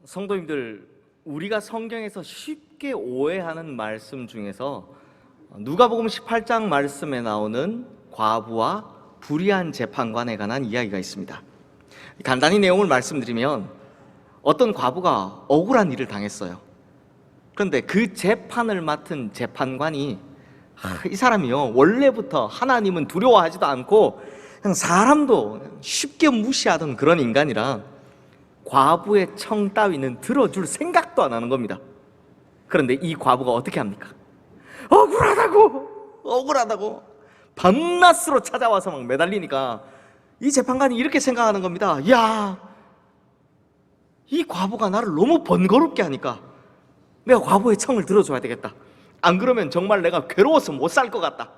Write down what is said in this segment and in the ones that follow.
성도님들, 우리가 성경에서 쉽게 오해하는 말씀 중에서 누가복음 18장 말씀에 나오는 과부와 불의한 재판관에 관한 이야기가 있습니다. 간단히 내용을 말씀드리면 어떤 과부가 억울한 일을 당했어요. 그런데 그 재판을 맡은 재판관이 이 사람이요, 원래부터 하나님은 두려워하지도 않고 그냥 사람도 쉽게 무시하던 그런 인간이라 과부의 청 따위는 들어줄 생각도 안 하는 겁니다. 그런데 이 과부가 어떻게 합니까? 억울하다고 밤낮으로 찾아와서 막 매달리니까 이 재판관이 이렇게 생각하는 겁니다. 야, 이 과부가 나를 너무 번거롭게 하니까 내가 과부의 청을 들어줘야 되겠다. 안 그러면 정말 내가 괴로워서 못 살 것 같다.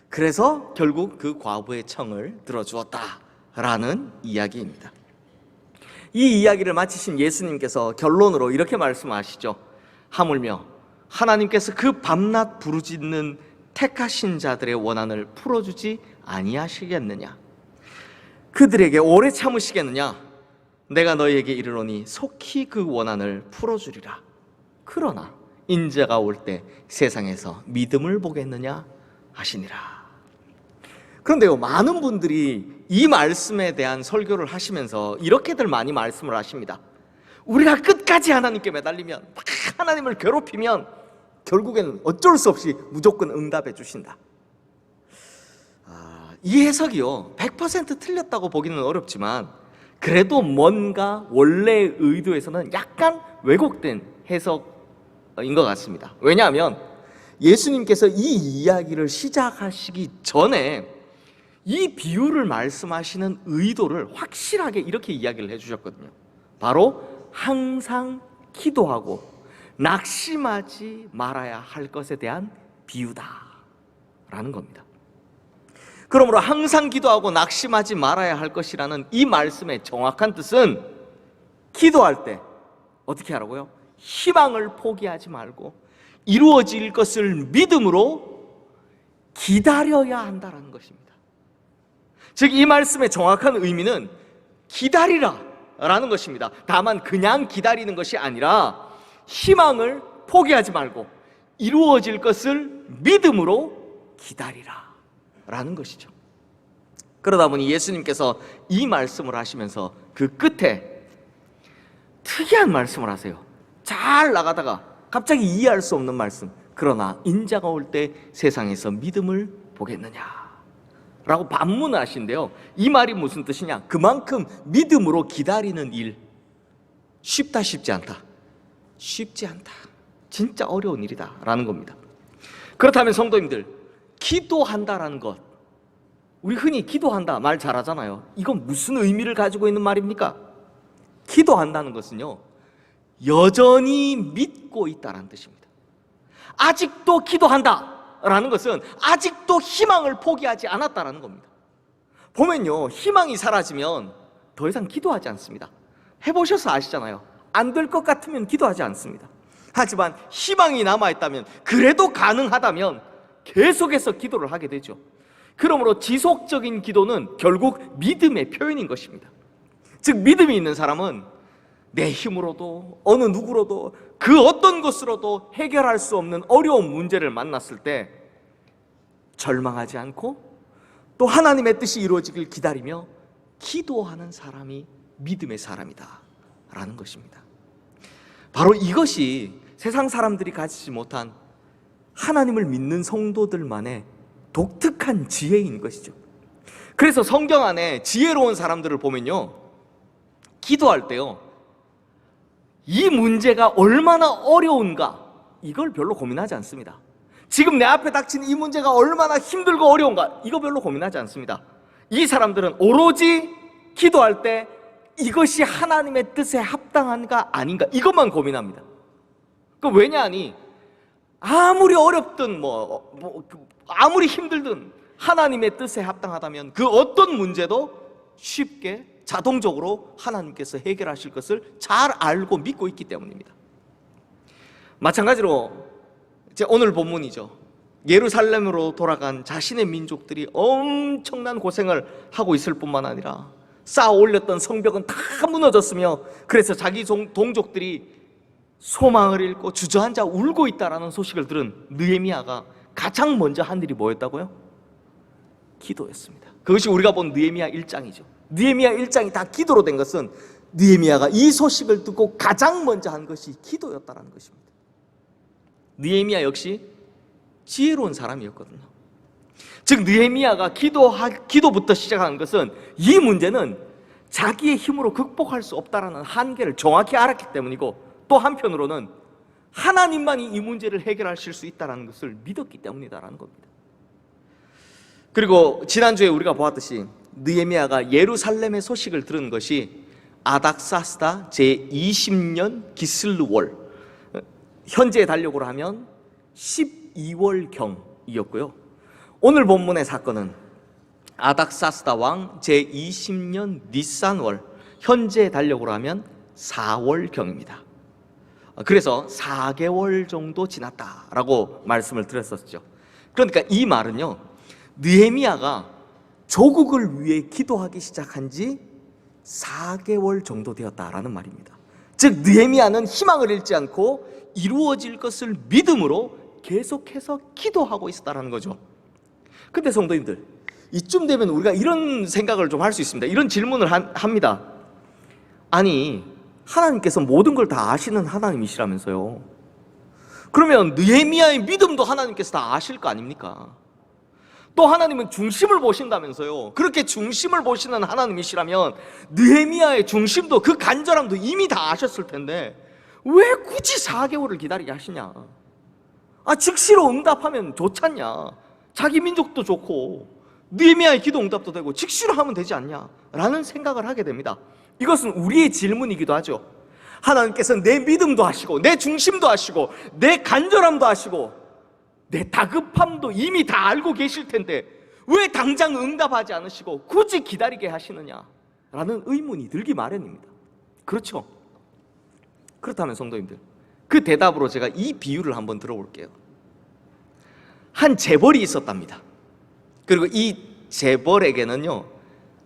그래서 결국 그 과부의 청을 들어주었다라는 이야기입니다. 이 이야기를 마치신 예수님께서 결론으로 이렇게 말씀하시죠. 하물며 하나님께서 그 밤낮 부르짖는 택하신 자들의 원한을 풀어주지 아니하시겠느냐? 그들에게 오래 참으시겠느냐? 내가 너희에게 이르노니 속히 그 원한을 풀어주리라. 그러나 인자가 올 때 세상에서 믿음을 보겠느냐 하시니라. 그런데요, 많은 분들이 이 말씀에 대한 설교를 하시면서 이렇게들 많이 말씀을 하십니다. 우리가 끝까지 하나님께 매달리면, 막 하나님을 괴롭히면 결국에는 어쩔 수 없이 무조건 응답해 주신다. 이 해석이요, 100% 틀렸다고 보기는 어렵지만 그래도 뭔가 원래의 의도에서는 약간 왜곡된 해석인 것 같습니다. 왜냐하면 예수님께서 이 이야기를 시작하시기 전에 이 비유를 말씀하시는 의도를 확실하게 이렇게 이야기를 해주셨거든요. 바로 항상 기도하고 낙심하지 말아야 할 것에 대한 비유다라는 겁니다. 그러므로 항상 기도하고 낙심하지 말아야 할 것이라는 이 말씀의 정확한 뜻은 기도할 때 어떻게 하라고요? 희망을 포기하지 말고 이루어질 것을 믿음으로 기다려야 한다는 것입니다. 즉, 이 말씀의 정확한 의미는 기다리라 라는 것입니다. 다만 그냥 기다리는 것이 아니라 희망을 포기하지 말고 이루어질 것을 믿음으로 기다리라 라는 것이죠. 그러다 보니 예수님께서 이 말씀을 하시면서 그 끝에 특이한 말씀을 하세요. 잘 나가다가 갑자기 이해할 수 없는 말씀. 그러나 인자가 올 때 세상에서 믿음을 보겠느냐 라고 반문을 하신대요. 이 말이 무슨 뜻이냐? 그만큼 믿음으로 기다리는 일, 쉽다 쉽지 않다, 쉽지 않다, 진짜 어려운 일이다 라는 겁니다. 그렇다면 성도님들, 기도한다라는 것, 우리 흔히 기도한다 말 잘하잖아요. 이건 무슨 의미를 가지고 있는 말입니까? 기도한다는 것은요, 여전히 믿고 있다는 뜻입니다. 아직도 기도한다 라는 것은 아직도 희망을 포기하지 않았다라는 겁니다. 보면요, 희망이 사라지면 더 이상 기도하지 않습니다. 해보셔서 아시잖아요. 안 될 것 같으면 기도하지 않습니다. 하지만 희망이 남아있다면, 그래도 가능하다면 계속해서 기도를 하게 되죠. 그러므로 지속적인 기도는 결국 믿음의 표현인 것입니다. 즉, 믿음이 있는 사람은 내 힘으로도 어느 누구로도 그 어떤 것으로도 해결할 수 없는 어려운 문제를 만났을 때 절망하지 않고 또 하나님의 뜻이 이루어지길 기다리며 기도하는 사람이 믿음의 사람이다 라는 것입니다. 바로 이것이 세상 사람들이 가지지 못한 하나님을 믿는 성도들만의 독특한 지혜인 것이죠. 그래서 성경 안에 지혜로운 사람들을 보면요, 기도할 때요, 이 문제가 얼마나 어려운가 이걸 별로 고민하지 않습니다. 지금 내 앞에 닥친 이 문제가 얼마나 힘들고 어려운가 이거 별로 고민하지 않습니다. 이 사람들은 오로지 기도할 때 이것이 하나님의 뜻에 합당한가 아닌가 이것만 고민합니다. 왜냐하니 아무리 어렵든 아무리 힘들든 하나님의 뜻에 합당하다면 그 어떤 문제도 쉽게 자동적으로 하나님께서 해결하실 것을 잘 알고 믿고 있기 때문입니다. 마찬가지로 이제 오늘 본문이죠. 예루살렘으로 돌아간 자신의 민족들이 엄청난 고생을 하고 있을 뿐만 아니라 쌓아 올렸던 성벽은 다 무너졌으며 그래서 자기 동족들이 소망을 잃고 주저앉아 울고 있다라는 소식을 들은 느헤미야가 가장 먼저 한 일이 뭐였다고요? 기도였습니다. 그것이 우리가 본 느헤미야 1장이죠. 느헤미야 1장이 다 기도로 된 것은 느헤미야가 이 소식을 듣고 가장 먼저 한 것이 기도였다는 것입니다. 느헤미야 역시 지혜로운 사람이었거든요. 즉 느헤미야가 기도부터 시작한 것은 이 문제는 자기의 힘으로 극복할 수 없다라는 한계를 정확히 알았기 때문이고, 또 한편으로는 하나님만이 이 문제를 해결하실 수 있다는 것을 믿었기 때문이다라는 겁니다. 그리고 지난주에 우리가 보았듯이 느헤미야가 예루살렘의 소식을 들은 것이 아닥사스다 제20년 기슬루월, 현재의 달력으로 하면 12월경이었고요. 오늘 본문의 사건은 아닥사스다 왕 제20년 니산월, 현재 달력으로 하면 4월경입니다. 그래서 4개월 정도 지났다라고 말씀을 드렸었죠. 그러니까 이 말은요, 느헤미야가 조국을 위해 기도하기 시작한 지 4개월 정도 되었다라는 말입니다. 즉 느헤미야는 희망을 잃지 않고 이루어질 것을 믿음으로 계속해서 기도하고 있었다라는 거죠. 근데 성도님들, 이쯤 되면 우리가 이런 생각을 좀 할 수 있습니다. 이런 질문을 합니다. 아니, 하나님께서 모든 걸 다 아시는 하나님이시라면서요. 그러면 느헤미야의 믿음도 하나님께서 다 아실 거 아닙니까? 또 하나님은 중심을 보신다면서요. 그렇게 중심을 보시는 하나님이시라면 느헤미야의 중심도, 그 간절함도 이미 다 아셨을 텐데 왜 굳이 4개월을 기다리게 하시냐? 즉시로 응답하면 좋잖냐? 자기 민족도 좋고 느헤미야의 기도 응답도 되고 즉시로 하면 되지 않냐? 라는 생각을 하게 됩니다. 이것은 우리의 질문이기도 하죠. 하나님께서는 내 믿음도 아시고 내 중심도 아시고 내 간절함도 아시고 내 다급함도 이미 다 알고 계실 텐데 왜 당장 응답하지 않으시고 굳이 기다리게 하시느냐라는 의문이 들기 마련입니다. 그렇죠? 그렇다면 성도님들, 그 대답으로 제가 이 비유를 한번 들어볼게요. 한 재벌이 있었답니다. 그리고 이 재벌에게는요,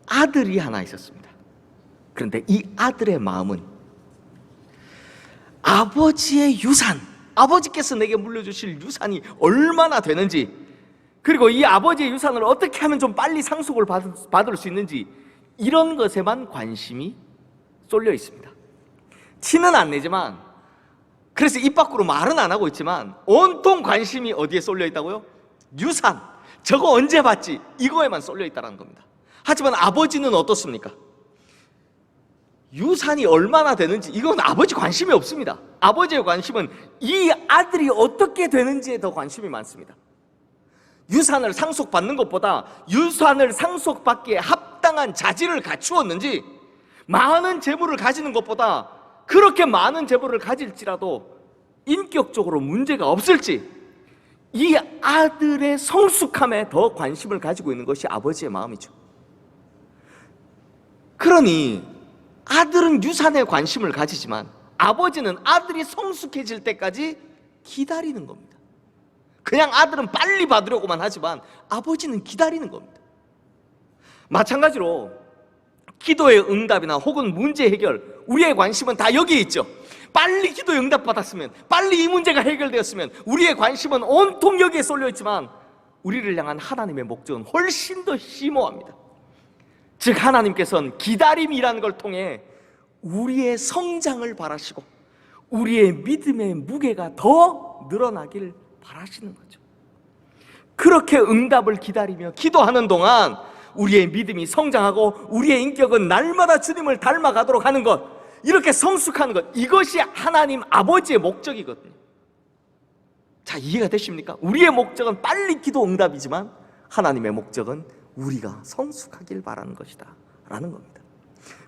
아들이 하나 있었습니다. 그런데 이 아들의 마음은 아버지의 유산, 아버지께서 내게 물려주실 유산이 얼마나 되는지, 그리고 이 아버지의 유산을 어떻게 하면 좀 빨리 상속을 받을 수 있는지, 이런 것에만 관심이 쏠려 있습니다. 티는 안 내지만, 그래서 입 밖으로 말은 안 하고 있지만 온통 관심이 어디에 쏠려 있다고요? 유산, 저거 언제 받지? 이거에만 쏠려 있다는 겁니다. 하지만 아버지는 어떻습니까? 유산이 얼마나 되는지 이건 아버지 관심이 없습니다. 아버지의 관심은 이 아들이 어떻게 되는지에 더 관심이 많습니다. 유산을 상속받는 것보다 유산을 상속받기에 합당한 자질을 갖추었는지, 많은 재물을 가지는 것보다 그렇게 많은 재물을 가질지라도 인격적으로 문제가 없을지, 이 아들의 성숙함에 더 관심을 가지고 있는 것이 아버지의 마음이죠. 그러니 아들은 유산에 관심을 가지지만 아버지는 아들이 성숙해질 때까지 기다리는 겁니다. 그냥 아들은 빨리 받으려고만 하지만 아버지는 기다리는 겁니다. 마찬가지로 기도의 응답이나 혹은 문제 해결, 우리의 관심은 다 여기에 있죠. 빨리 기도의 응답 받았으면, 빨리 이 문제가 해결되었으면 우리의 관심은 온통 여기에 쏠려 있지만 우리를 향한 하나님의 목적은 훨씬 더 심오합니다. 즉 하나님께서는 기다림이라는 걸 통해 우리의 성장을 바라시고 우리의 믿음의 무게가 더 늘어나길 바라시는 거죠. 그렇게 응답을 기다리며 기도하는 동안 우리의 믿음이 성장하고 우리의 인격은 날마다 주님을 닮아가도록 하는 것, 이렇게 성숙하는 것, 이것이 하나님 아버지의 목적이거든요. 자, 이해가 되십니까? 우리의 목적은 빨리 기도 응답이지만 하나님의 목적은 우리가 성숙하길 바라는 것이다 라는 겁니다.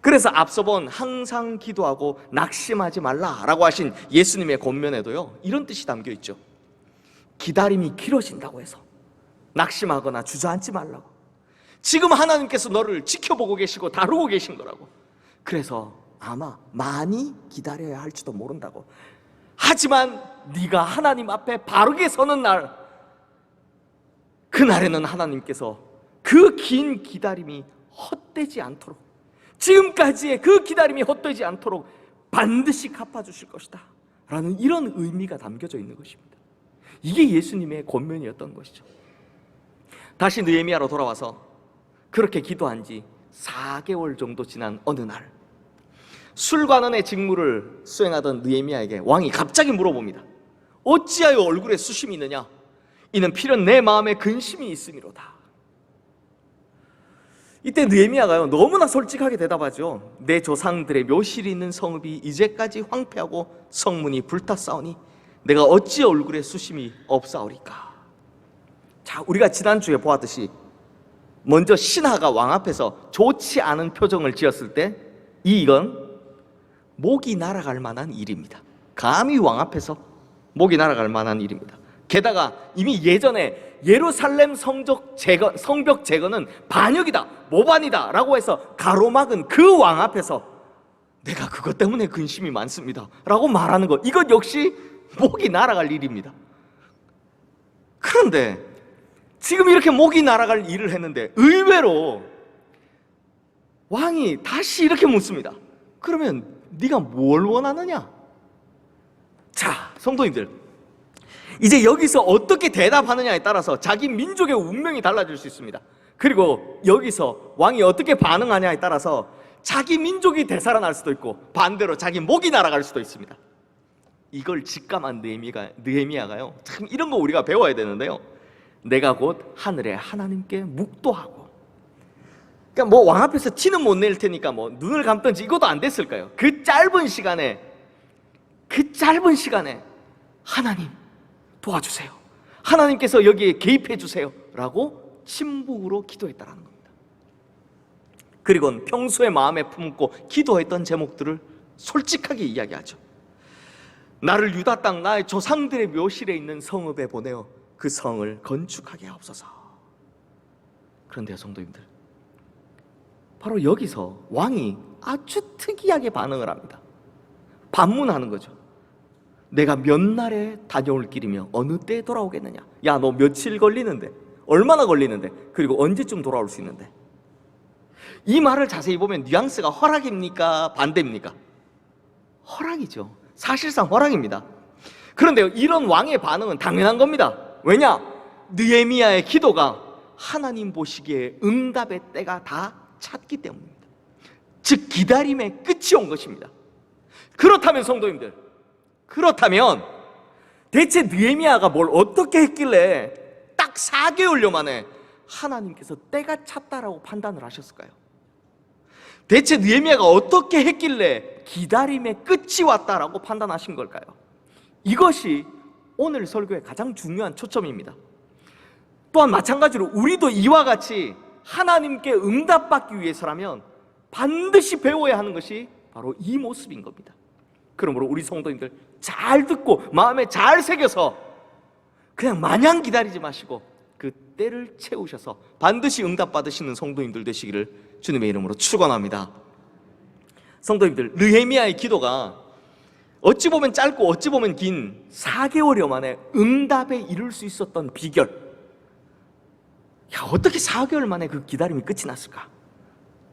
그래서 앞서 본 항상 기도하고 낙심하지 말라라고 하신 예수님의 권면에도요, 이런 뜻이 담겨 있죠. 기다림이 길어진다고 해서 낙심하거나 주저앉지 말라고. 지금 하나님께서 너를 지켜보고 계시고 다루고 계신 거라고. 그래서 아마 많이 기다려야 할지도 모른다고. 하지만 네가 하나님 앞에 바르게 서는 날, 그날에는 하나님께서 그 긴 기다림이 헛되지 않도록, 지금까지의 그 기다림이 헛되지 않도록 반드시 갚아주실 것이다 라는 이런 의미가 담겨져 있는 것입니다. 이게 예수님의 권면이었던 것이죠. 다시 느헤미야로 돌아와서 그렇게 기도한 지 4개월 정도 지난 어느 날, 술관원의 직무를 수행하던 느헤미야에게 왕이 갑자기 물어봅니다. 어찌하여 얼굴에 수심이 있느냐? 이는 필연 내 마음에 근심이 있음이로다. 이때 느헤미야가요, 너무나 솔직하게 대답하죠. 내 조상들의 묘실이 있는 성읍이 이제까지 황폐하고 성문이 불탔사오니 내가 어찌 얼굴에 수심이 없사오리까? 자, 우리가 지난주에 보았듯이 먼저 신하가 왕 앞에서 좋지 않은 표정을 지었을 때 이건 목이 날아갈 만한 일입니다. 감히 왕 앞에서 목이 날아갈 만한 일입니다. 게다가 이미 예전에 예루살렘 성벽 재건은 반역이다, 모반이다 라고 해서 가로막은 그 왕 앞에서 내가 그것 때문에 근심이 많습니다 라고 말하는 것, 이것 역시 목이 날아갈 일입니다. 그런데 지금 이렇게 목이 날아갈 일을 했는데 의외로 왕이 다시 이렇게 묻습니다. 그러면 네가 뭘 원하느냐? 자, 성도님들, 이제 여기서 어떻게 대답하느냐에 따라서 자기 민족의 운명이 달라질 수 있습니다. 그리고 여기서 왕이 어떻게 반응하냐에 따라서 자기 민족이 되살아날 수도 있고 반대로 자기 목이 날아갈 수도 있습니다. 이걸 직감한 느헤미야가요, 참 이런 거 우리가 배워야 되는데요, 내가 곧 하늘의 하나님께 묵도하고, 그러니까 뭐 왕 앞에서 티는 못 낼 테니까 뭐 눈을 감든지 이것도 안 됐을까요? 그 짧은 시간에 하나님 도와주세요, 하나님께서 여기에 개입해 주세요 라고 침묵으로 기도했다는 겁니다. 그리고는 평소에 마음에 품고 기도했던 제목들을 솔직하게 이야기하죠. 나를 유다 땅 나의 조상들의 묘실에 있는 성읍에 보내어 그 성을 건축하게 하옵소서. 그런데요, 성도님들, 바로 여기서 왕이 아주 특이하게 반응을 합니다. 반문하는 거죠. 내가 몇 날에 다녀올 길이며 어느 때에 돌아오겠느냐? 야, 너 며칠 걸리는데? 얼마나 걸리는데? 그리고 언제쯤 돌아올 수 있는데? 이 말을 자세히 보면 뉘앙스가 허락입니까? 반대입니까? 허락이죠. 사실상 허락입니다. 그런데요, 이런 왕의 반응은 당연한 겁니다. 왜냐? 느헤미야의 기도가 하나님 보시기에 응답의 때가 다 찼기 때문입니다. 즉 기다림의 끝이 온 것입니다. 그렇다면 성도님들, 그렇다면 대체 느헤미야가 뭘 어떻게 했길래 딱 4개월여 만에 하나님께서 때가 찼다라고 판단을 하셨을까요? 대체 느헤미야가 어떻게 했길래 기다림의 끝이 왔다라고 판단하신 걸까요? 이것이 오늘 설교의 가장 중요한 초점입니다. 또한 마찬가지로 우리도 이와 같이 하나님께 응답받기 위해서라면 반드시 배워야 하는 것이 바로 이 모습인 겁니다. 그러므로 우리 성도님들 잘 듣고 마음에 잘 새겨서 그냥 마냥 기다리지 마시고 그 때를 채우셔서 반드시 응답받으시는 성도님들 되시기를 주님의 이름으로 축원합니다. 성도님들, 느헤미야의 기도가 어찌 보면 짧고 어찌 보면 긴 4개월여 만에 응답에 이룰 수 있었던 비결, 어떻게 4개월 만에 그 기다림이 끝이 났을까?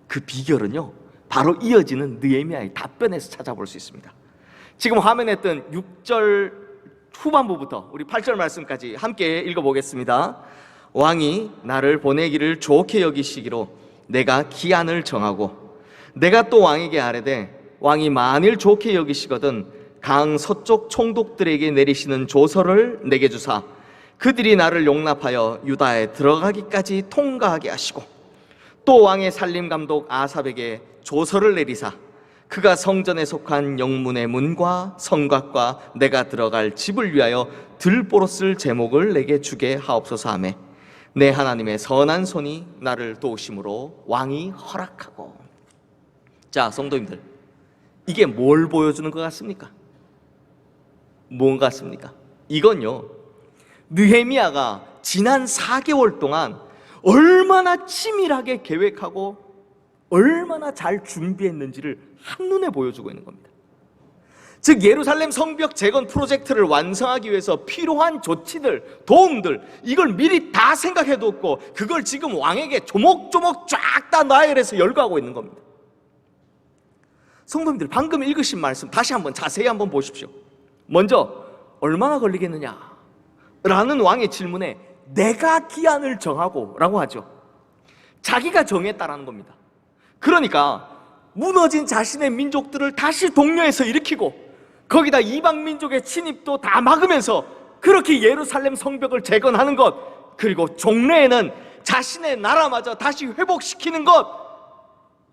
그 비결은요, 바로 이어지는 느헤미야의 답변에서 찾아볼 수 있습니다. 지금 화면에 뜬 6절 후반부부터 우리 8절 말씀까지 함께 읽어보겠습니다. 왕이 나를 보내기를 좋게 여기시기로 내가 기한을 정하고 내가 또 왕에게 아뢰되 왕이 만일 좋게 여기시거든 강 서쪽 총독들에게 내리시는 조서를 내게 주사 그들이 나를 용납하여 유다에 들어가기까지 통과하게 하시고 또 왕의 살림감독 아삽에게 조서를 내리사 그가 성전에 속한 영문의 문과 성곽과 내가 들어갈 집을 위하여 들보로 쓸 제목을 내게 주게 하옵소서 하매 내 하나님의 선한 손이 나를 도우심으로 왕이 허락하고. 자, 성도님들, 이게 뭘 보여주는 것 같습니까? 뭔 같습니까? 이건요, 느헤미야가 지난 4개월 동안 얼마나 치밀하게 계획하고 얼마나 잘 준비했는지를 한눈에 보여주고 있는 겁니다. 즉 예루살렘 성벽 재건 프로젝트를 완성하기 위해서 필요한 조치들, 도움들, 이걸 미리 다 생각해뒀고 그걸 지금 왕에게 조목조목 쫙 다 나열해서 열거하고 있는 겁니다. 성도님들, 방금 읽으신 말씀 다시 한번 자세히 한번 보십시오. 먼저 얼마나 걸리겠느냐 라는 왕의 질문에 내가 기한을 정하고 라고 하죠. 자기가 정했다라는 겁니다. 그러니까 무너진 자신의 민족들을 다시 독려해서 일으키고 거기다 이방 민족의 침입도 다 막으면서 그렇게 예루살렘 성벽을 재건하는 것, 그리고 종래에는 자신의 나라마저 다시 회복시키는 것,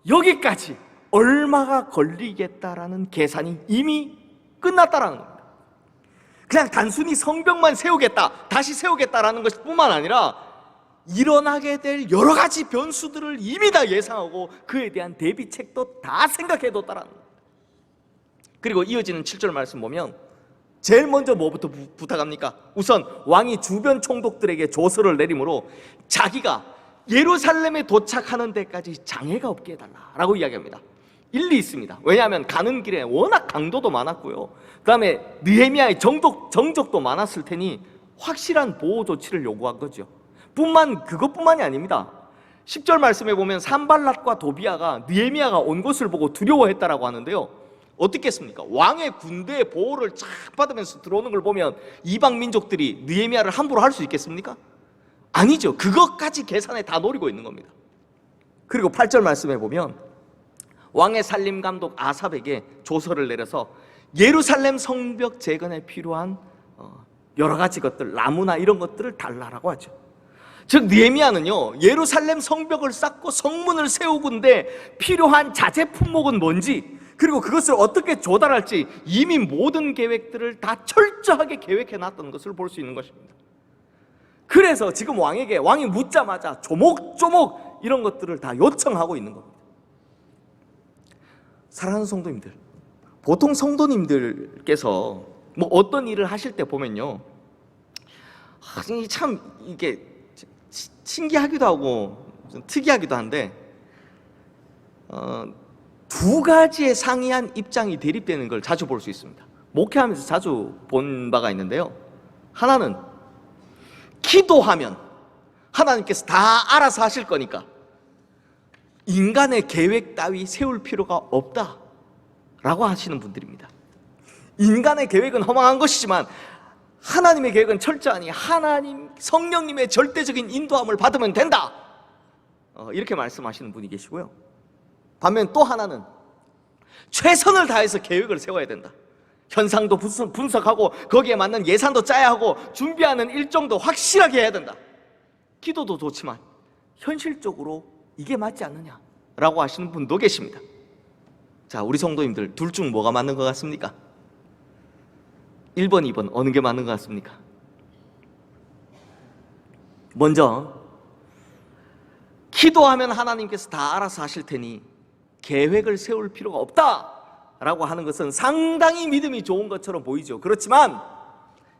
여기까지 얼마가 걸리겠다라는 계산이 이미 끝났다라는 겁니다. 그냥 단순히 성벽만 세우겠다, 다시 세우겠다라는 것뿐만 아니라 일어나게 될 여러 가지 변수들을 이미 다 예상하고 그에 대한 대비책도 다 생각해뒀다라는 겁니다. 그리고 이어지는 7절 말씀 보면 제일 먼저 뭐부터 부탁합니까? 우선 왕이 주변 총독들에게 조서를 내림으로 자기가 예루살렘에 도착하는 데까지 장애가 없게 해달라라고 이야기합니다. 일리 있습니다. 왜냐하면 가는 길에 워낙 강도도 많았고요, 그 다음에 느헤미야의 정적도 많았을 테니 확실한 보호 조치를 요구한 거죠. 그것뿐만이 아닙니다. 10절 말씀에 보면 산발랏과 도비아가 느헤미야가 온 것을 보고 두려워했다라고 하는데요, 어떻겠습니까? 왕의 군대의 보호를 쫙 받으면서 들어오는 걸 보면 이방 민족들이 느헤미야를 함부로 할 수 있겠습니까? 아니죠. 그것까지 계산에 다 노리고 있는 겁니다. 그리고 8절 말씀에 보면 왕의 살림감독 아삽에게 조서를 내려서 예루살렘 성벽 재건에 필요한 여러 가지 것들, 나무나 이런 것들을 달라라고 하죠. 즉 느헤미야는요, 예루살렘 성벽을 쌓고 성문을 세우는데 필요한 자재 품목은 뭔지, 그리고 그것을 어떻게 조달할지 이미 모든 계획들을 다 철저하게 계획해 놨던 것을 볼 수 있는 것입니다. 그래서 지금 왕이 묻자마자 조목조목 이런 것들을 다 요청하고 있는 겁니다. 사랑하는 성도님들, 보통 성도님들께서 뭐 어떤 일을 하실 때 보면요, 참 이게 신기하기도 하고 좀 특이하기도 한데 두 가지의 상이한 입장이 대립되는 걸 자주 볼 수 있습니다. 목회하면서 자주 본 바가 있는데요, 하나는 기도하면 하나님께서 다 알아서 하실 거니까 인간의 계획 따위 세울 필요가 없다라고 하시는 분들입니다. 인간의 계획은 허망한 것이지만 하나님의 계획은 철저하니 하나님 성령님의 절대적인 인도함을 받으면 된다, 이렇게 말씀하시는 분이 계시고요, 반면 또 하나는 최선을 다해서 계획을 세워야 된다, 현상도 분석하고 거기에 맞는 예산도 짜야 하고 준비하는 일정도 확실하게 해야 된다, 기도도 좋지만 현실적으로 이게 맞지 않느냐라고 하시는 분도 계십니다. 자, 우리 성도님들 둘 중 뭐가 맞는 것 같습니까? 1번, 2번 어느 게 맞는 것 같습니까? 먼저 기도하면 하나님께서 다 알아서 하실 테니 계획을 세울 필요가 없다라고 하는 것은 상당히 믿음이 좋은 것처럼 보이죠. 그렇지만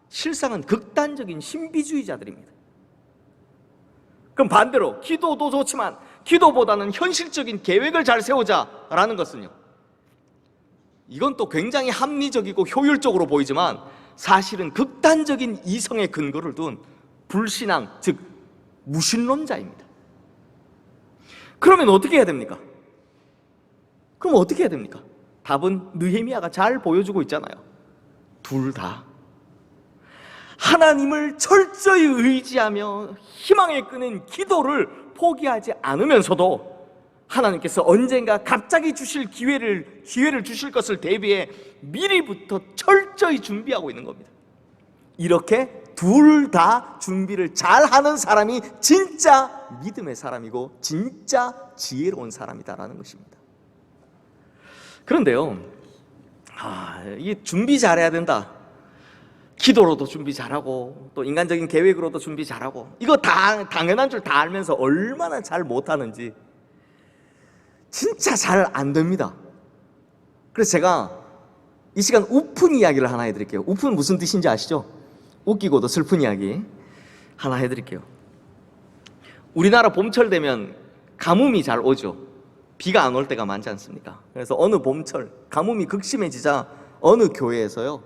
실상은 극단적인 신비주의자들입니다. 그럼 반대로 기도도 좋지만 기도보다는 현실적인 계획을 잘 세우자라는 것은요, 이건 또 굉장히 합리적이고 효율적으로 보이지만 사실은 극단적인 이성의 근거를 둔 불신앙, 즉 무신론자입니다. 그러면 어떻게 해야 됩니까? 그럼 어떻게 해야 됩니까? 답은 느헤미야가 잘 보여주고 있잖아요. 둘 다 하나님을 철저히 의지하며 희망에 끄는 기도를 포기하지 않으면서도 하나님께서 언젠가 갑자기 주실 기회를 주실 것을 대비해 미리부터 철저히 준비하고 있는 겁니다. 이렇게 둘 다 준비를 잘하는 사람이 진짜 믿음의 사람이고 진짜 지혜로운 사람이다라는 것입니다. 그런데요, 이게 준비 잘해야 된다, 기도로도 준비 잘하고 또 인간적인 계획으로도 준비 잘하고, 이거 다 당연한 줄 다 알면서 얼마나 잘 못하는지 진짜 잘 안 됩니다. 그래서 제가 이 시간 우픈 이야기를 하나 해드릴게요. 우픈 무슨 뜻인지 아시죠? 웃기고도 슬픈 이야기 하나 해드릴게요. 우리나라 봄철 되면 가뭄이 잘 오죠. 비가 안 올 때가 많지 않습니까? 그래서 어느 봄철 가뭄이 극심해지자 어느 교회에서요,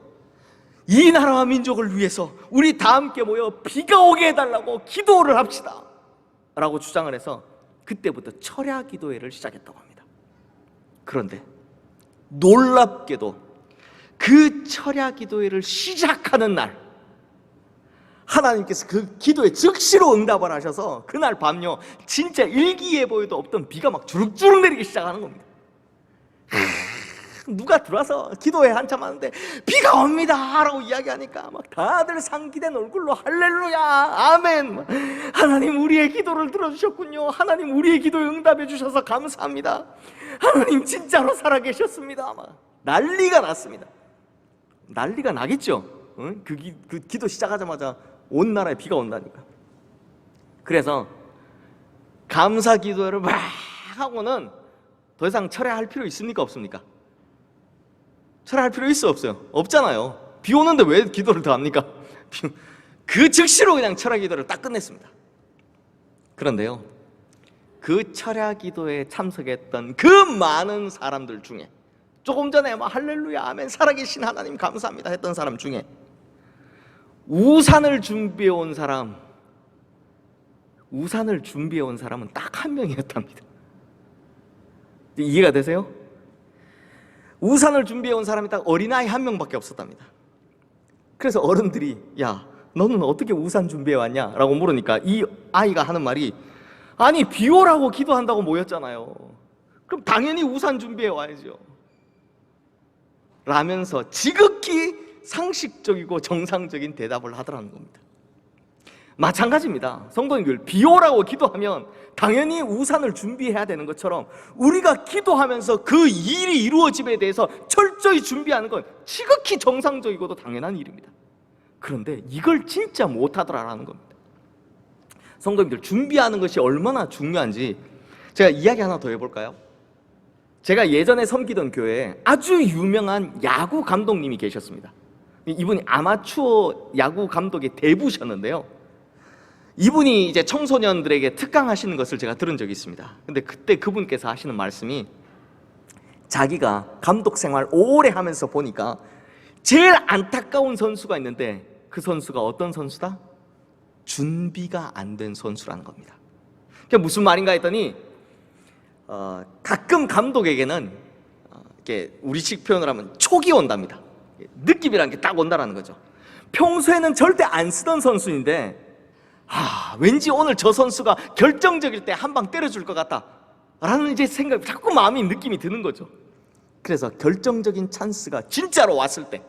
이 나라와 민족을 위해서 우리 다 함께 모여 비가 오게 해달라고 기도를 합시다 라고 주장을 해서 그때부터 철야 기도회를 시작했다고 합니다. 그런데 놀랍게도 그 철야 기도회를 시작하는 날 하나님께서 그 기도에 즉시로 응답을 하셔서 그날 밤요 진짜 일기예보에도 없던 비가 막 주룩주룩 내리기 시작하는 겁니다. 누가 들어와서 기도회 한참 하는데 비가 옵니다 라고 이야기하니까 막 다들 상기된 얼굴로 할렐루야 아멘, 하나님 우리의 기도를 들어주셨군요, 하나님 우리의 기도에 응답해 주셔서 감사합니다, 하나님 진짜로 살아계셨습니다. 막 난리가 났습니다. 난리가 나겠죠. 응? 그 기도 시작하자마자 온 나라에 비가 온다니까. 그래서 감사 기도를 막 하고는 더 이상 철회할 필요 있습니까 없습니까? 철회할 필요 있어 없어요? 없잖아요. 비 오는데 왜 기도를 더 합니까? 그 즉시로 그냥 철야 기도를 딱 끝냈습니다. 그런데요, 그 철야 기도에 참석했던 그 많은 사람들 중에 조금 전에 막 할렐루야 아멘 살아계신 하나님 감사합니다 했던 사람 중에 우산을 준비해 온 사람은 딱 한 명이었답니다. 이해가 되세요? 우산을 준비해 온 사람이 딱 어린아이 한 명밖에 없었답니다. 그래서 어른들이 야 너는 어떻게 우산 준비해 왔냐? 라고 물으니까 이 아이가 하는 말이 아니 비 오라고 기도한다고 모였잖아요. 그럼 당연히 우산 준비해 와야죠 라면서 지극히 상식적이고 정상적인 대답을 하더라는 겁니다. 마찬가지입니다. 성도님들, 비 오라고 기도하면 당연히 우산을 준비해야 되는 것처럼 우리가 기도하면서 그 일이 이루어짐에 대해서 철저히 준비하는 건 지극히 정상적이고도 당연한 일입니다. 그런데 이걸 진짜 못하더라라는 겁니다. 성도님들, 준비하는 것이 얼마나 중요한지 제가 이야기 하나 더 해볼까요? 제가 예전에 섬기던 교회에 아주 유명한 야구 감독님이 계셨습니다. 이분이 아마추어 야구 감독의 대부셨는데요, 이분이 이제 청소년들에게 특강하시는 것을 제가 들은 적이 있습니다. 근데 그때 그분께서 하시는 말씀이 자기가 감독 생활 오래 하면서 보니까 제일 안타까운 선수가 있는데 그 선수가 어떤 선수다? 준비가 안 된 선수라는 겁니다. 그게 무슨 말인가 했더니 가끔 감독에게는 이렇게 우리식 표현을 하면 촉이 온답니다. 느낌이라는 게 딱 온다라는 거죠. 평소에는 절대 안 쓰던 선수인데 왠지 오늘 저 선수가 결정적일 때 한 방 때려줄 것 같다 라는 이제 생각이 자꾸 마음이 느낌이 드는 거죠. 그래서 결정적인 찬스가 진짜로 왔을 때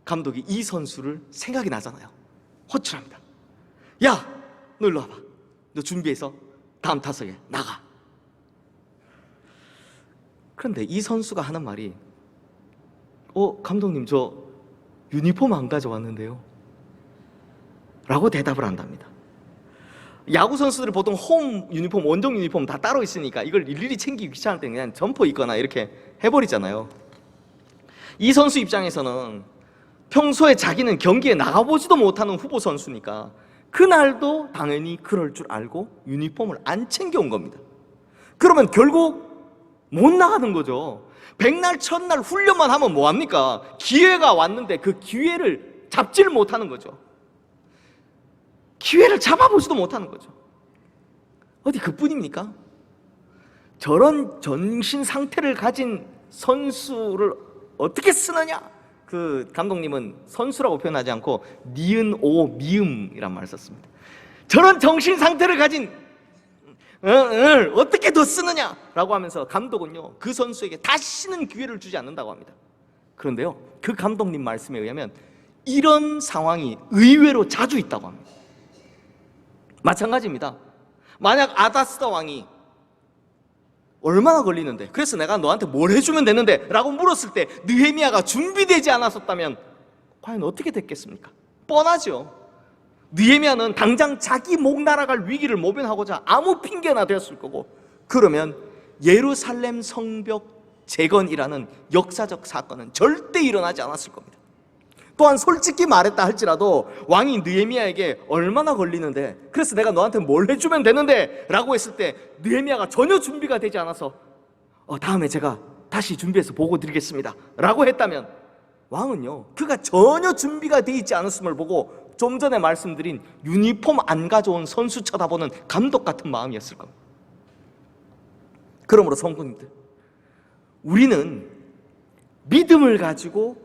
감독이 이 선수를 생각이 나잖아요. 호출합니다. 야, 너 일로 와봐. 너 준비해서 다음 타석에 나가. 그런데 이 선수가 하는 말이 감독님 저 유니폼 안 가져왔는데요 라고 대답을 한답니다. 야구 선수들이 보통 홈 유니폼, 원정 유니폼 다 따로 있으니까 이걸 일일이 챙기기 귀찮을 때 그냥 점퍼 입거나 이렇게 해버리잖아요. 이 선수 입장에서는 평소에 자기는 경기에 나가보지도 못하는 후보 선수니까 그날도 당연히 그럴 줄 알고 유니폼을 안 챙겨온 겁니다. 그러면 결국 못 나가는 거죠. 백날 첫날 훈련만 하면 뭐합니까? 기회가 왔는데 그 기회를 잡지를 못하는 거죠. 기회를 잡아보지도 못하는 거죠. 어디 그뿐입니까? 저런 정신 상태를 가진 선수를 어떻게 쓰느냐? 그 감독님은 선수라고 표현하지 않고 니은 오 미음이란 말을 썼습니다. 저런 정신 상태를 가진 어떻게 더 쓰느냐라고 하면서 감독은요 그 선수에게 다시는 기회를 주지 않는다고 합니다. 그런데요 그 감독님 말씀에 의하면 이런 상황이 의외로 자주 있다고 합니다. 마찬가지입니다. 만약 아다스다 왕이 얼마나 걸리는데, 그래서 내가 너한테 뭘 해주면 되는데 라고 물었을 때 느헤미야가 준비되지 않았었다면 과연 어떻게 됐겠습니까? 뻔하죠. 느헤미야는 당장 자기 목 날아갈 위기를 모면하고자 아무 핑계나 되었을 거고, 그러면 예루살렘 성벽 재건이라는 역사적 사건은 절대 일어나지 않았을 겁니다. 또한 솔직히 말했다 할지라도 왕이 느헤미야에게 얼마나 걸리는데, 그래서 내가 너한테 뭘 해주면 되는데 라고 했을 때 느헤미야가 전혀 준비가 되지 않아서 다음에 제가 다시 준비해서 보고 드리겠습니다 라고 했다면, 왕은요 그가 전혀 준비가 돼 있지 않았음을 보고 좀 전에 말씀드린 유니폼 안 가져온 선수 쳐다보는 감독 같은 마음이었을 겁니다. 그러므로 성도님들, 우리는 믿음을 가지고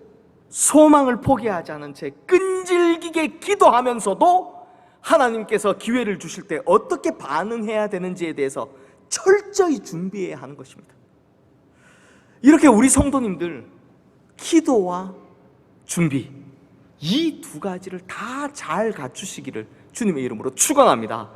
소망을 포기하지 않은 채 끈질기게 기도하면서도 하나님께서 기회를 주실 때 어떻게 반응해야 되는지에 대해서 철저히 준비해야 하는 것입니다. 이렇게 우리 성도님들 기도와 준비, 이 두 가지를 다 잘 갖추시기를 주님의 이름으로 축원합니다.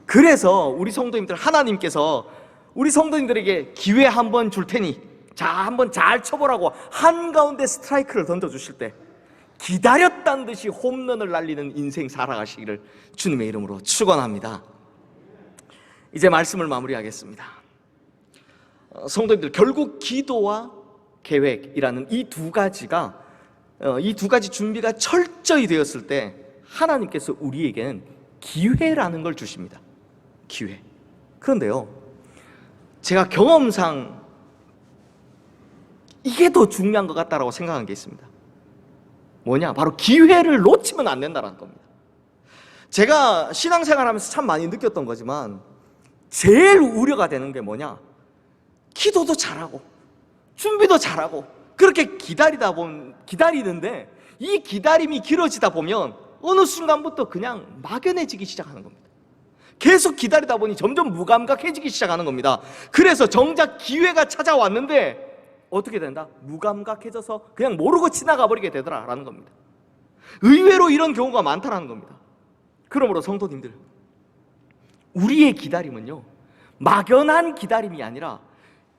그래서 우리 성도님들, 하나님께서 우리 성도님들에게 기회 한번 줄 테니 자, 한번 잘 쳐보라고 한가운데 스트라이크를 던져주실 때 기다렸다는 듯이 홈런을 날리는 인생 살아가시기를 주님의 이름으로 축원합니다. 이제 말씀을 마무리하겠습니다. 성도님들, 결국 기도와 계획이라는 이 두 가지 준비가 철저히 되었을 때 하나님께서 우리에게는 기회라는 걸 주십니다. 기회. 그런데요, 제가 경험상 이게 더 중요한 것 같다라고 생각한 게 있습니다. 뭐냐? 바로 기회를 놓치면 안 된다는 겁니다. 제가 신앙생활하면서 참 많이 느꼈던 거지만 제일 우려가 되는 게 뭐냐? 기도도 잘하고 준비도 잘하고 그렇게 기다리는데 이 기다림이 길어지다 보면 어느 순간부터 그냥 막연해지기 시작하는 겁니다. 계속 기다리다 보니 점점 무감각해지기 시작하는 겁니다. 그래서 정작 기회가 찾아왔는데 어떻게 된다? 무감각해져서 그냥 모르고 지나가 버리게 되더라라는 겁니다. 의외로 이런 경우가 많다라는 겁니다. 그러므로 성도님들, 우리의 기다림은요, 막연한 기다림이 아니라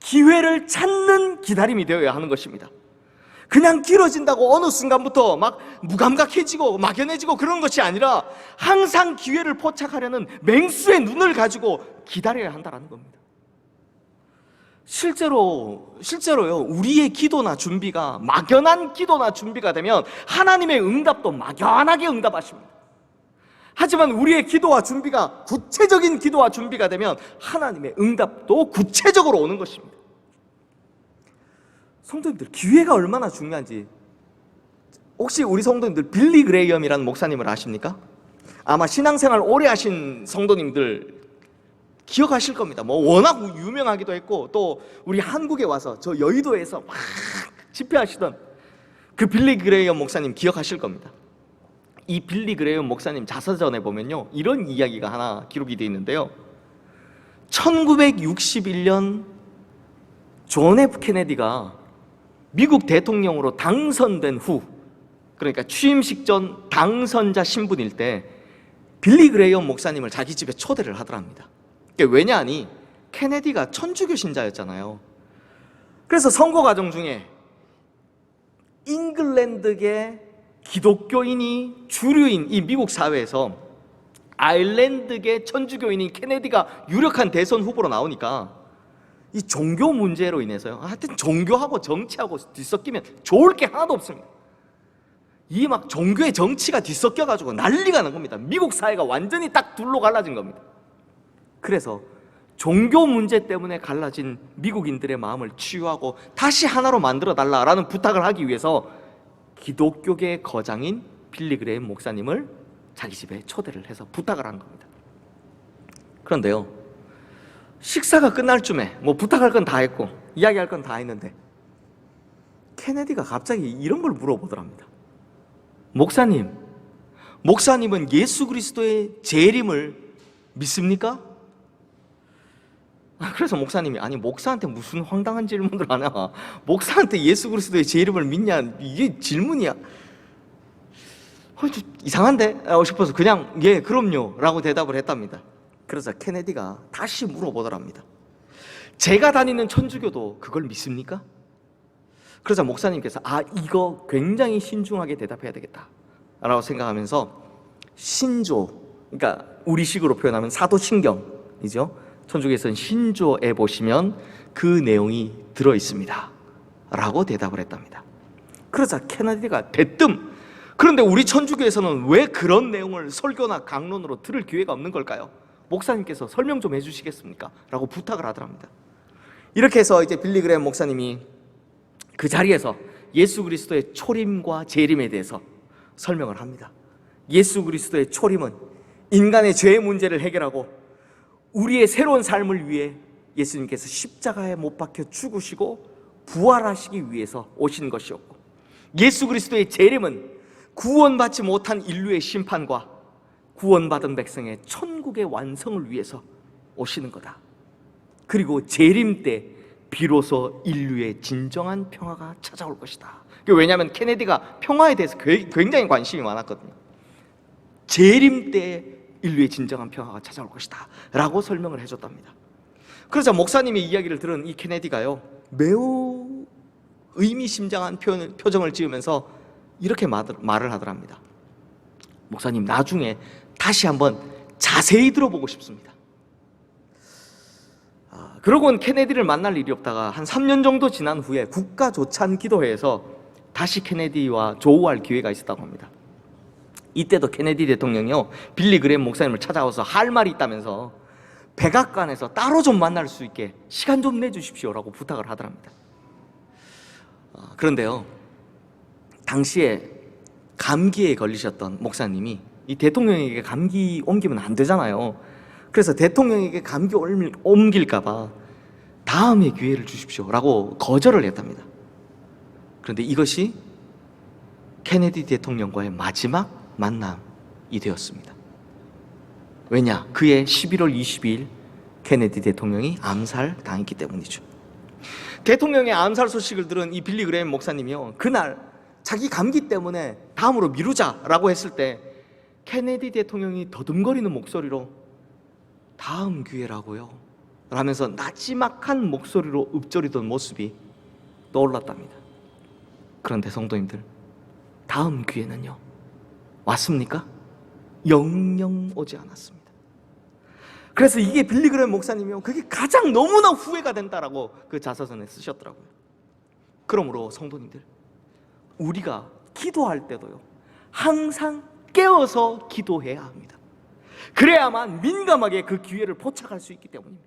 기회를 찾는 기다림이 되어야 하는 것입니다. 그냥 길어진다고 어느 순간부터 막 무감각해지고 막연해지고 그런 것이 아니라 항상 기회를 포착하려는 맹수의 눈을 가지고 기다려야 한다는 겁니다. 실제로요, 우리의 기도나 준비가 막연한 기도나 준비가 되면 하나님의 응답도 막연하게 응답하십니다. 하지만 우리의 기도와 준비가 구체적인 기도와 준비가 되면 하나님의 응답도 구체적으로 오는 것입니다. 성도님들, 기회가 얼마나 중요한지 혹시 우리 성도님들 빌리 그레이엄이라는 목사님을 아십니까? 아마 신앙생활 오래 하신 성도님들 기억하실 겁니다. 뭐 워낙 유명하기도 했고 또 우리 한국에 와서 저 여의도에서 막 집회하시던 그 빌리 그레이엄 목사님 기억하실 겁니다. 이 빌리 그레이엄 목사님 자서전에 보면요, 이런 이야기가 하나 기록이 되어 있는데요, 1961년 존 F 케네디가 미국 대통령으로 당선된 후, 그러니까 취임식 전 당선자 신분일 때 빌리 그레이엄 목사님을 자기 집에 초대를 하더랍니다. 왜냐하니 케네디가 천주교 신자였잖아요. 그래서 선거 과정 중에 잉글랜드계 기독교인이 주류인 이 미국 사회에서 아일랜드계 천주교인인 케네디가 유력한 대선 후보로 나오니까 이 종교 문제로 인해서요, 하여튼 종교하고 정치하고 뒤섞이면 좋을 게 하나도 없습니다. 이 막 종교의 정치가 뒤섞여가지고 난리가 난 겁니다. 미국 사회가 완전히 딱 둘로 갈라진 겁니다. 그래서 종교 문제 때문에 갈라진 미국인들의 마음을 치유하고 다시 하나로 만들어달라라는 부탁을 하기 위해서 기독교계 거장인 빌리 그레이엄 목사님을 자기 집에 초대를 해서 부탁을 한 겁니다. 그런데요, 식사가 끝날 쯤에 뭐 부탁할 건 다 했고 이야기할 건 다 했는데 케네디가 갑자기 이런 걸 물어보더랍니다. 목사님은 예수 그리스도의 재림을 믿습니까? 그래서 목사님이, 아니 목사한테 무슨 황당한 질문을 하냐, 목사한테 예수 그리스도의 재림을 믿냐, 이게 질문이야. 좀 이상한데? 싶어서 그냥 예 그럼요 라고 대답을 했답니다. 그래서 케네디가 다시 물어보더랍니다. 제가 다니는 천주교도 그걸 믿습니까? 그러자 목사님께서 이거 굉장히 신중하게 대답해야 되겠다 라고 생각하면서 신조, 그러니까 우리식으로 표현하면 사도신경이죠. 천주교에서는 신조에 보시면 그 내용이 들어있습니다 라고 대답을 했답니다. 그러자 케네디가 대뜸, 그런데 우리 천주교에서는 왜 그런 내용을 설교나 강론으로 들을 기회가 없는 걸까요? 목사님께서 설명 좀 해주시겠습니까? 라고 부탁을 하더랍니다. 이렇게 해서 이제 빌리 그레이엄 목사님이 그 자리에서 예수 그리스도의 초림과 재림에 대해서 설명을 합니다. 예수 그리스도의 초림은 인간의 죄의 문제를 해결하고 우리의 새로운 삶을 위해 예수님께서 십자가에 못 박혀 죽으시고 부활하시기 위해서 오신 것이었고, 예수 그리스도의 재림은 구원받지 못한 인류의 심판과 구원받은 백성의 천국의 완성을 위해서 오시는 거다. 그리고 재림 때 비로소 인류의 진정한 평화가 찾아올 것이다. 왜냐하면 케네디가 평화에 대해서 굉장히 관심이 많았거든요. 재림 때 인류의 진정한 평화가 찾아올 것이다 라고 설명을 해줬답니다. 그러자 목사님의 이야기를 들은 이 케네디가요, 매우 의미심장한 표정을 지으면서 이렇게 말을 하더랍니다. 목사님, 나중에 다시 한번 자세히 들어보고 싶습니다. 그러고는 케네디를 만날 일이 없다가 한 3년 정도 지난 후에 국가조찬 기도회에서 다시 케네디와 조우할 기회가 있었다고 합니다. 이때도 케네디 대통령이요, 빌리 그레이엄 목사님을 찾아와서 할 말이 있다면서 백악관에서 따로 좀 만날 수 있게 시간 좀 내주십시오라고 부탁을 하더랍니다. 그런데요, 당시에 감기에 걸리셨던 목사님이 이 대통령에게 감기 옮기면 안 되잖아요. 그래서 대통령에게 감기 옮길까봐 다음에 기회를 주십시오라고 거절을 했답니다. 그런데 이것이 케네디 대통령과의 마지막 만남이 되었습니다. 왜냐? 그해 11월 22일 케네디 대통령이 암살당했기 때문이죠. 대통령의 암살 소식을 들은 이 빌리 그레이엄 목사님이요, 그날 자기 감기 때문에 다음으로 미루자라고 했을 때 케네디 대통령이 더듬거리는 목소리로 다음 기회라고요 라면서 나지막한 목소리로 읊조리던 모습이 떠올랐답니다. 그런데 성도님들, 다음 기회는요, 왔습니까? 영영 오지 않았습니다. 그래서 이게 빌리 그레이엄 목사님이요, 그게 가장 너무나 후회가 된다라고 그 자서전에 쓰셨더라고요. 그러므로 성도님들, 우리가 기도할 때도요, 항상 깨어서 기도해야 합니다. 그래야만 민감하게 그 기회를 포착할 수 있기 때문입니다.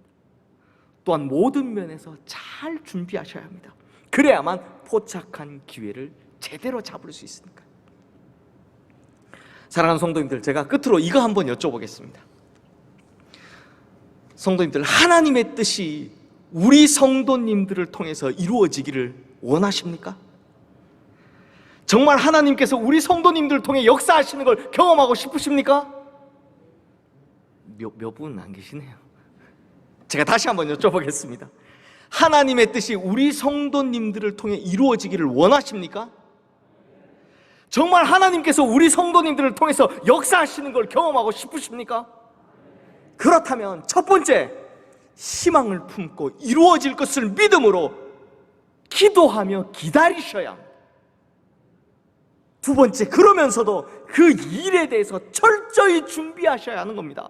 또한 모든 면에서 잘 준비하셔야 합니다. 그래야만 포착한 기회를 제대로 잡을 수 있으니까요. 사랑하는 성도님들, 제가 끝으로 이거 한번 여쭤보겠습니다. 성도님들, 하나님의 뜻이 우리 성도님들을 통해서 이루어지기를 원하십니까? 정말 하나님께서 우리 성도님들을 통해 역사하시는 걸 경험하고 싶으십니까? 몇 분은 안 계시네요. 제가 다시 한번 여쭤보겠습니다. 하나님의 뜻이 우리 성도님들을 통해 이루어지기를 원하십니까? 정말 하나님께서 우리 성도님들을 통해서 역사하시는 걸 경험하고 싶으십니까? 그렇다면 첫 번째, 희망을 품고 이루어질 것을 믿음으로 기도하며 기다리셔야 합니다. 두 번째, 그러면서도 그 일에 대해서 철저히 준비하셔야 하는 겁니다.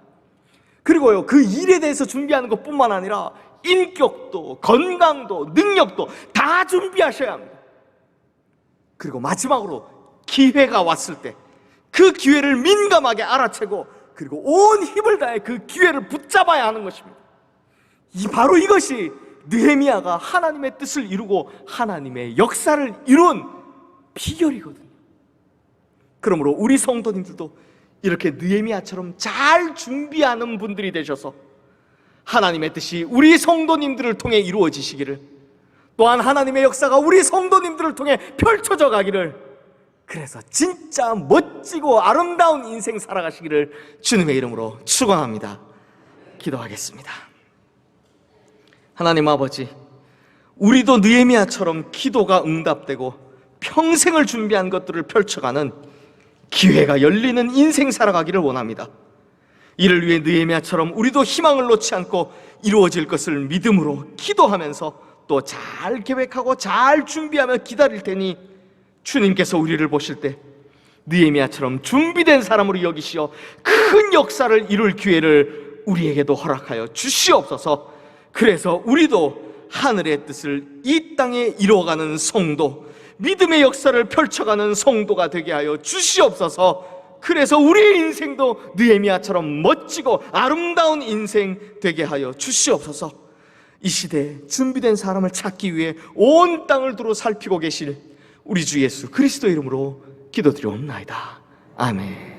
그리고요, 그 일에 대해서 준비하는 것뿐만 아니라 인격도, 건강도, 능력도 다 준비하셔야 합니다. 그리고 마지막으로 기회가 왔을 때 그 기회를 민감하게 알아채고 그리고 온 힘을 다해 그 기회를 붙잡아야 하는 것입니다. 바로 이것이 느헤미야가 하나님의 뜻을 이루고 하나님의 역사를 이룬 비결이거든요. 그러므로 우리 성도님들도 이렇게 느헤미야처럼 잘 준비하는 분들이 되셔서 하나님의 뜻이 우리 성도님들을 통해 이루어지시기를, 또한 하나님의 역사가 우리 성도님들을 통해 펼쳐져 가기를, 그래서 진짜 멋지고 아름다운 인생 살아가시기를 주님의 이름으로 축원합니다. 기도하겠습니다. 하나님 아버지, 우리도 느헤미야처럼 기도가 응답되고 평생을 준비한 것들을 펼쳐가는 기회가 열리는 인생 살아가기를 원합니다. 이를 위해 느헤미야처럼 우리도 희망을 놓지 않고 이루어질 것을 믿음으로 기도하면서 또 잘 계획하고 잘 준비하며 기다릴 테니, 주님께서 우리를 보실 때 느헤미야처럼 준비된 사람으로 여기시어 큰 역사를 이룰 기회를 우리에게도 허락하여 주시옵소서. 그래서 우리도 하늘의 뜻을 이 땅에 이루어가는 성도, 믿음의 역사를 펼쳐가는 성도가 되게 하여 주시옵소서. 그래서 우리의 인생도 느헤미야처럼 멋지고 아름다운 인생 되게 하여 주시옵소서. 이 시대에 준비된 사람을 찾기 위해 온 땅을 두루 살피고 계실 우리 주 예수 그리스도 이름으로 기도드리옵나이다. 아멘.